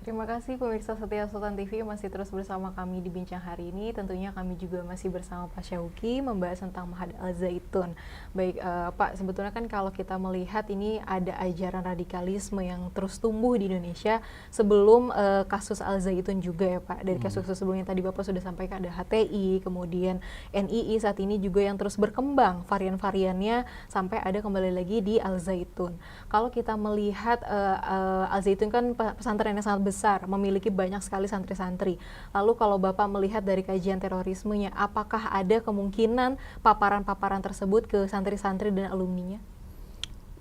Terima kasih pemirsa setia Sultan TV masih terus bersama kami di Bincang hari ini. Tentunya kami juga masih bersama Pak Syauki membahas tentang Ma'had Al-Zaitun. Baik Pak, sebetulnya kan kalau kita melihat ini ada ajaran radikalisme yang terus tumbuh di Indonesia sebelum kasus Al-Zaitun juga ya Pak. Dari kasus-kasus sebelumnya tadi Bapak sudah sampaikan ada HTI, kemudian NII saat ini juga yang terus berkembang varian-variannya sampai ada kembali lagi di Al-Zaitun. Kalau kita melihat Al-Zaitun kan pesantren yang sangat besar, memiliki banyak sekali santri-santri. Lalu kalau Bapak melihat dari kajian terorismenya, apakah ada kemungkinan paparan-paparan tersebut ke santri-santri dan alumninya?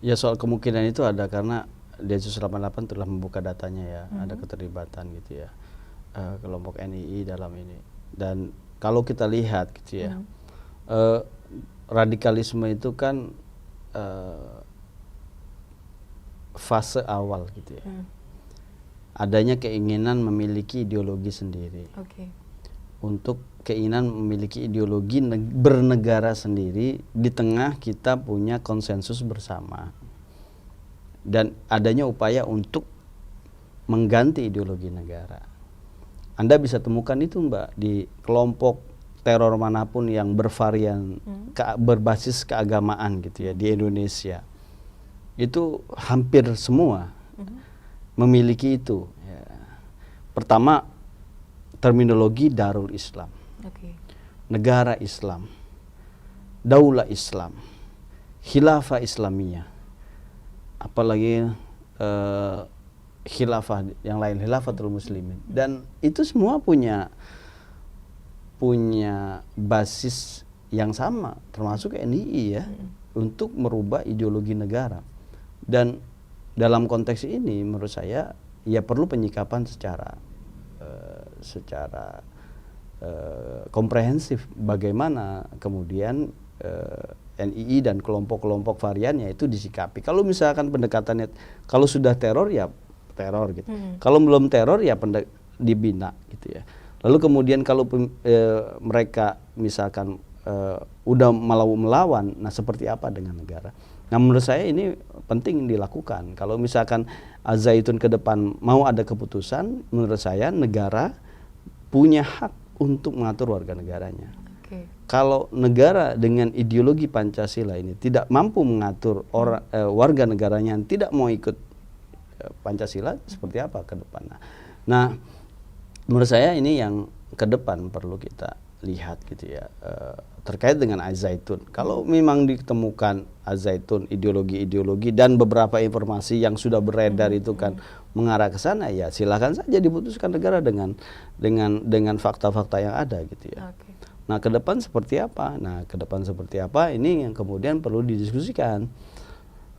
Ya, soal kemungkinan itu ada karena Densus 88 telah membuka datanya ya, ada keterlibatan gitu ya, kelompok NII dalam ini. Dan kalau kita lihat gitu ya, radikalisme itu kan fase awal gitu ya. Adanya keinginan memiliki ideologi sendiri. Untuk keinginan memiliki ideologi bernegara sendiri di tengah kita punya konsensus bersama. Dan adanya upaya untuk mengganti ideologi negara. Anda bisa temukan itu Mbak di kelompok teror manapun yang bervarian berbasis keagamaan gitu ya di Indonesia. Itu hampir semua memiliki itu. Ya. Pertama, terminologi Darul Islam, negara Islam, daulah Islam, khilafah Islamiyah, apalagi khilafah yang lain, khilafatul muslimin. Dan itu semua punya basis yang sama, termasuk NII ya, untuk merubah ideologi negara. Dan dalam konteks ini menurut saya ya perlu penyikapan secara komprehensif bagaimana kemudian NII dan kelompok-kelompok variannya itu disikapi. Kalau misalkan pendekatannya kalau sudah teror ya teror gitu. Kalau belum teror ya dibina gitu ya. Lalu kemudian kalau mereka misalkan udah melawan, nah seperti apa dengan negara? Nah menurut saya ini penting dilakukan. Kalau misalkan Al-Zaitun ke depan mau ada keputusan, menurut saya negara punya hak untuk mengatur warga negaranya. Kalau negara dengan ideologi Pancasila ini tidak mampu mengatur warga negaranya yang tidak mau ikut Pancasila, seperti apa ke depan? Nah menurut saya ini yang ke depan perlu kita lihat gitu ya, terkait dengan Al-Zaitun. Kalau memang ditemukan Al-Zaitun ideologi-ideologi dan beberapa informasi yang sudah beredar itu kan mengarah ke sana, ya silakan saja diputuskan negara dengan fakta-fakta yang ada gitu ya. Nah, ke depan seperti apa? Ini yang kemudian perlu didiskusikan.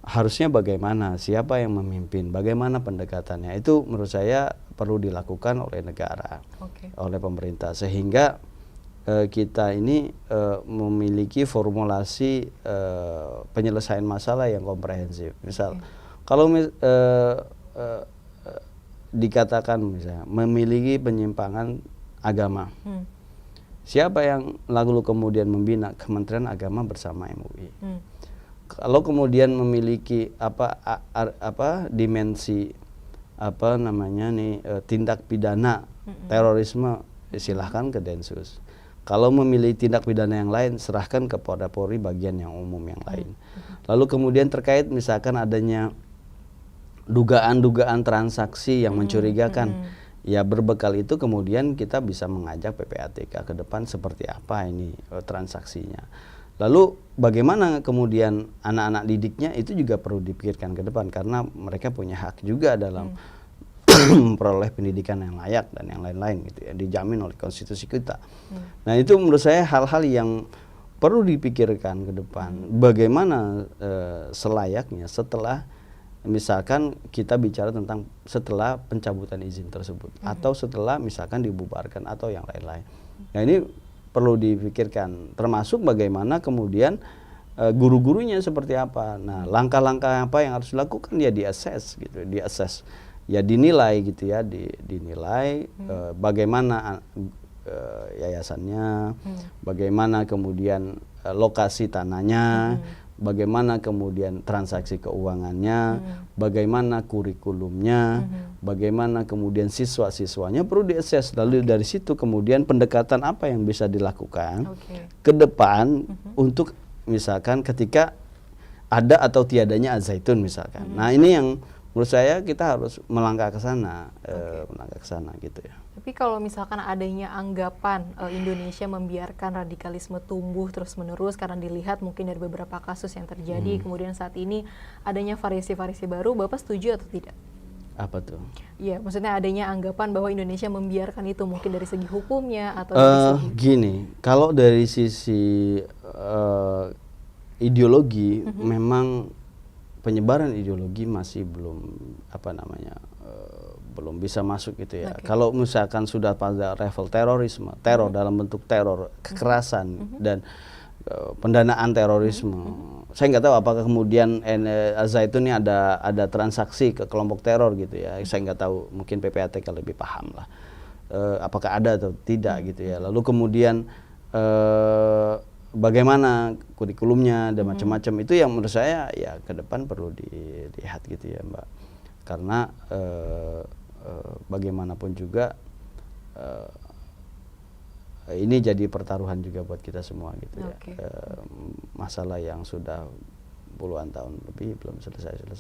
Harusnya bagaimana, siapa yang memimpin, bagaimana pendekatannya. Itu menurut saya perlu dilakukan oleh negara, oleh pemerintah, sehingga kita ini memiliki formulasi penyelesaian masalah yang komprehensif. Misal kalau dikatakan misalnya memiliki penyimpangan agama, siapa yang lalu kemudian membina? Kementerian Agama bersama MUI. Kalau kemudian memiliki dimensi tindak pidana terorisme, silahkan ke Densus. Kalau memilih tindak pidana yang lain, serahkan ke Polri bagian yang umum yang lain. Lalu kemudian terkait misalkan adanya dugaan-dugaan transaksi yang mencurigakan, ya berbekal itu kemudian kita bisa mengajak PPATK ke depan seperti apa ini transaksinya. Lalu bagaimana kemudian anak-anak didiknya itu juga perlu dipikirkan ke depan, karena mereka punya hak juga dalam memperoleh pendidikan yang layak dan yang lain-lain gitu ya, dijamin oleh konstitusi kita. Nah itu menurut saya hal-hal yang perlu dipikirkan ke depan. Bagaimana selayaknya setelah misalkan kita bicara tentang setelah pencabutan izin tersebut, atau setelah misalkan dibubarkan atau yang lain-lain. Nah ini perlu dipikirkan, termasuk bagaimana kemudian guru-gurunya seperti apa. Nah langkah-langkah apa yang harus dilakukan ya diassess gitu, ya dinilai gitu ya, dinilai bagaimana yayasannya, bagaimana kemudian lokasi tanahnya, bagaimana kemudian transaksi keuangannya, bagaimana kurikulumnya, bagaimana kemudian siswa-siswanya perlu diakses. Lalu dari situ kemudian pendekatan apa yang bisa dilakukan ke depan untuk misalkan ketika ada atau tiadanya Al-Zaitun misalkan. Nah ini yang menurut saya kita harus melangkah ke sana, gitu ya. Tapi kalau misalkan adanya anggapan Indonesia membiarkan radikalisme tumbuh terus-menerus karena dilihat mungkin dari beberapa kasus yang terjadi, kemudian saat ini adanya variasi-variasi baru, Bapak setuju atau tidak? Apa tuh? Ya, maksudnya adanya anggapan bahwa Indonesia membiarkan itu mungkin dari segi hukumnya atau dari segi... Gini, kalau dari sisi ideologi, memang penyebaran ideologi masih belum belum bisa masuk gitu ya. Kalau misalkan sudah pada level terorisme, teror dalam bentuk teror, kekerasan dan pendanaan terorisme, saya nggak tahu apakah kemudian Al-Zaitun ini ada transaksi ke kelompok teror gitu ya. Saya nggak tahu, mungkin PPATK lebih paham lah. Apakah ada atau tidak gitu ya. Lalu kemudian bagaimana kurikulumnya dan macam-macam itu yang menurut saya ya ke depan perlu dilihat gitu ya Mbak, karena bagaimanapun juga ini jadi pertaruhan juga buat kita semua gitu ya. Masalah yang sudah puluhan tahun lebih belum selesai gitu.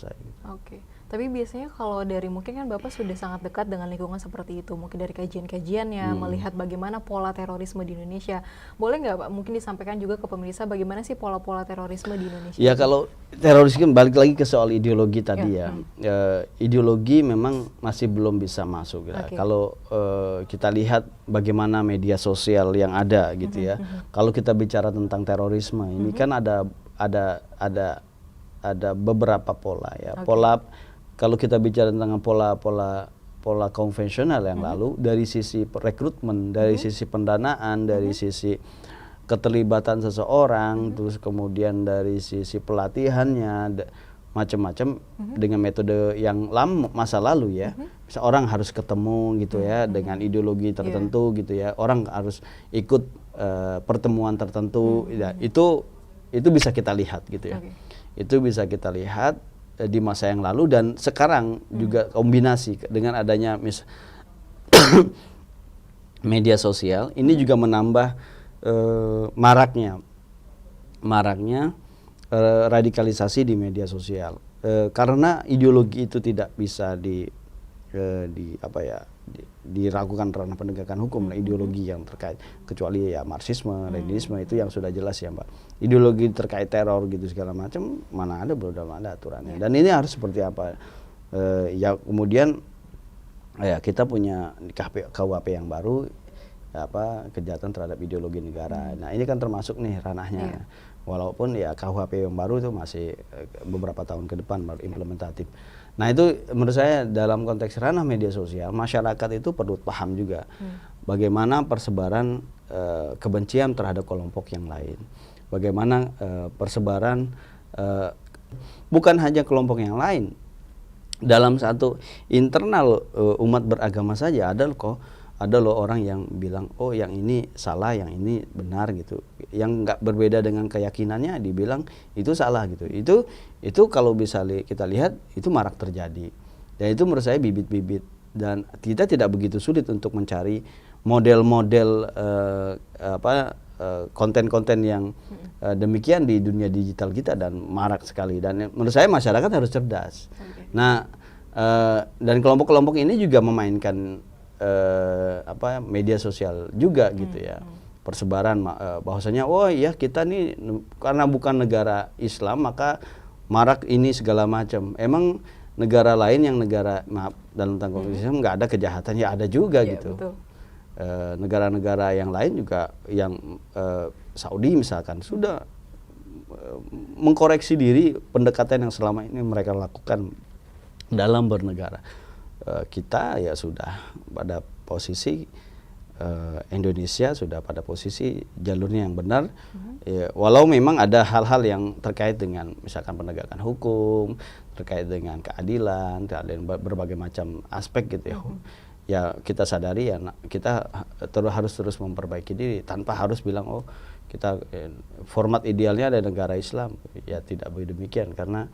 Tapi biasanya kalau dari mungkin kan Bapak sudah sangat dekat dengan lingkungan seperti itu, mungkin dari kajian-kajiannya melihat bagaimana pola terorisme di Indonesia. Boleh nggak Pak mungkin disampaikan juga ke pemirsa bagaimana sih pola-pola terorisme di Indonesia? Ya kalau terorisme balik lagi ke soal ideologi tadi ya. Ideologi memang masih belum bisa masuk ya. Kalau kita lihat bagaimana media sosial yang ada gitu ya. Kalau kita bicara tentang terorisme ini kan ada beberapa pola ya. Kalau kita bicara tentang pola konvensional yang lalu, dari sisi rekrutmen, dari sisi pendanaan, dari sisi keterlibatan seseorang, terus kemudian dari sisi pelatihannya, macam-macam dengan metode yang masa lalu ya. Bisa orang harus ketemu gitu ya dengan ideologi tertentu gitu ya. Orang harus ikut pertemuan tertentu. Ya, itu bisa kita lihat gitu ya. Itu bisa kita lihat di masa yang lalu dan sekarang juga kombinasi dengan adanya media sosial ini juga menambah maraknya radikalisasi di media sosial, karena ideologi itu tidak bisa diragukan ranah penegakan hukum, ideologi yang terkait, kecuali ya Marxisme, Leninisme itu yang sudah jelas ya Mbak. Ideologi terkait teror gitu segala macam mana ada, belum ada aturannya. Dan ini harus seperti apa? Ya kemudian ya kita punya KUHP yang baru, kejahatan terhadap ideologi negara. Nah ini kan termasuk nih ranahnya. Walaupun ya KUHP yang baru itu masih beberapa tahun ke depan baru implementatif. Nah itu menurut saya dalam konteks ranah media sosial, masyarakat itu perlu paham juga bagaimana persebaran kebencian terhadap kelompok yang lain. Bagaimana persebaran bukan hanya kelompok yang lain, dalam satu internal umat beragama saja ada loh orang yang bilang oh yang ini salah, yang ini benar gitu. Yang nggak berbeda dengan keyakinannya dibilang itu salah gitu. Itu kalau bisa kita lihat itu marak terjadi. Dan itu menurut saya bibit-bibit, dan kita tidak begitu sulit untuk mencari model-model konten-konten yang demikian di dunia digital kita, dan marak sekali. Dan menurut saya masyarakat harus cerdas. Nah, dan kelompok-kelompok ini juga memainkan media sosial juga gitu ya. Persebaran bahwasanya oh iya kita nih karena bukan negara Islam maka marak ini segala macam. Emang negara lain yang dalam tanggung Islam nggak ada kejahatan, ya ada juga gitu. Negara-negara yang lain juga, yang Saudi misalkan sudah mengkoreksi diri pendekatan yang selama ini mereka lakukan dalam bernegara. Kita ya sudah pada posisi Indonesia sudah pada posisi jalurnya yang benar. Ya, walau memang ada hal-hal yang terkait dengan misalkan penegakan hukum, terkait dengan keadilan berbagai macam aspek gitu ya. Ya kita sadari ya kita harus terus memperbaiki diri tanpa harus bilang oh kita format idealnya ada negara Islam, ya tidak boleh demikian karena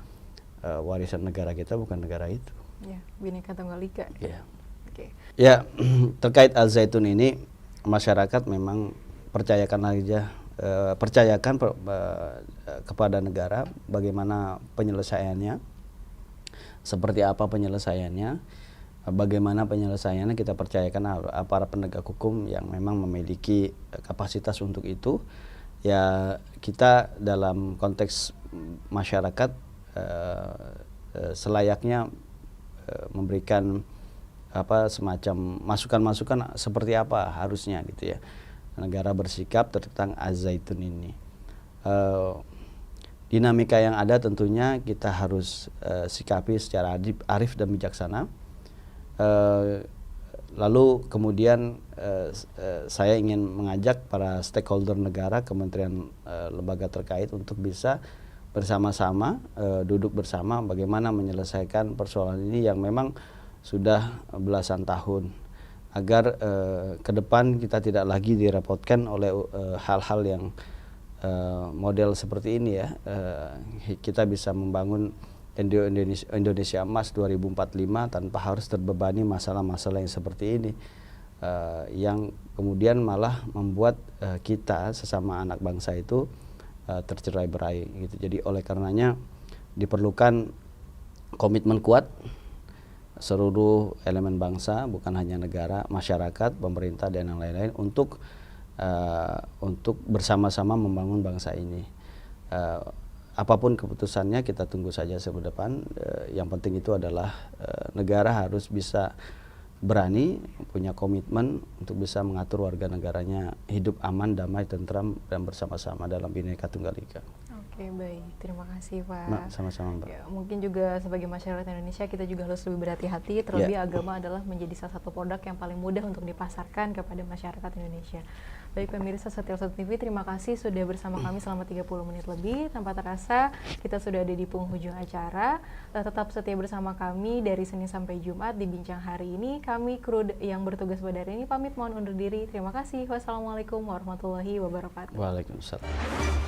warisan negara kita bukan negara itu. Ya, Bhinneka Tunggal Ika. Ya. Oke. Ya, terkait Al Zaitun ini masyarakat memang percayakan kepada negara bagaimana penyelesaiannya, seperti apa penyelesaiannya, bagaimana penyelesaiannya kita percayakan aparat penegak hukum yang memang memiliki kapasitas untuk itu. Ya, kita dalam konteks masyarakat selayaknya memberikan semacam masukan-masukan seperti apa harusnya gitu ya negara bersikap tentang Az-Zaitun ini. Dinamika yang ada tentunya kita harus sikapi secara arif dan bijaksana. Lalu kemudian saya ingin mengajak para stakeholder negara, kementerian, lembaga terkait untuk bisa bersama-sama duduk bersama bagaimana menyelesaikan persoalan ini yang memang sudah belasan tahun, agar ke depan kita tidak lagi direpotkan oleh hal-hal yang model seperti ini ya. Kita bisa membangun Indonesia Emas 2045 tanpa harus terbebani masalah-masalah yang seperti ini, yang kemudian malah membuat kita sesama anak bangsa itu tercerai-berai gitu. Jadi oleh karenanya diperlukan komitmen kuat seluruh elemen bangsa, bukan hanya negara, masyarakat, pemerintah dan yang lain-lain untuk bersama-sama membangun bangsa ini. Apapun keputusannya kita tunggu saja ke depan. Yang penting itu adalah negara harus bisa berani, punya komitmen untuk bisa mengatur warga negaranya hidup aman, damai, tentram dan bersama-sama dalam Bhinneka Tunggal Ika. Oke, baik. Terima kasih, Pak. Nah, sama-sama, Mbak. Ya, mungkin juga sebagai masyarakat Indonesia kita juga harus lebih berhati-hati, terlebih agama adalah menjadi salah satu produk yang paling mudah untuk dipasarkan kepada masyarakat Indonesia. Baik pemirsa Setia Satu TV, terima kasih sudah bersama kami selama 30 menit lebih. Tanpa terasa kita sudah ada di penghujung acara. Tetap setia bersama kami dari Senin sampai Jumat di Bincang Hari ini. Kami kru yang bertugas pada hari ini pamit mohon undur diri. Terima kasih. Wassalamualaikum warahmatullahi wabarakatuh. Waalaikumsalam.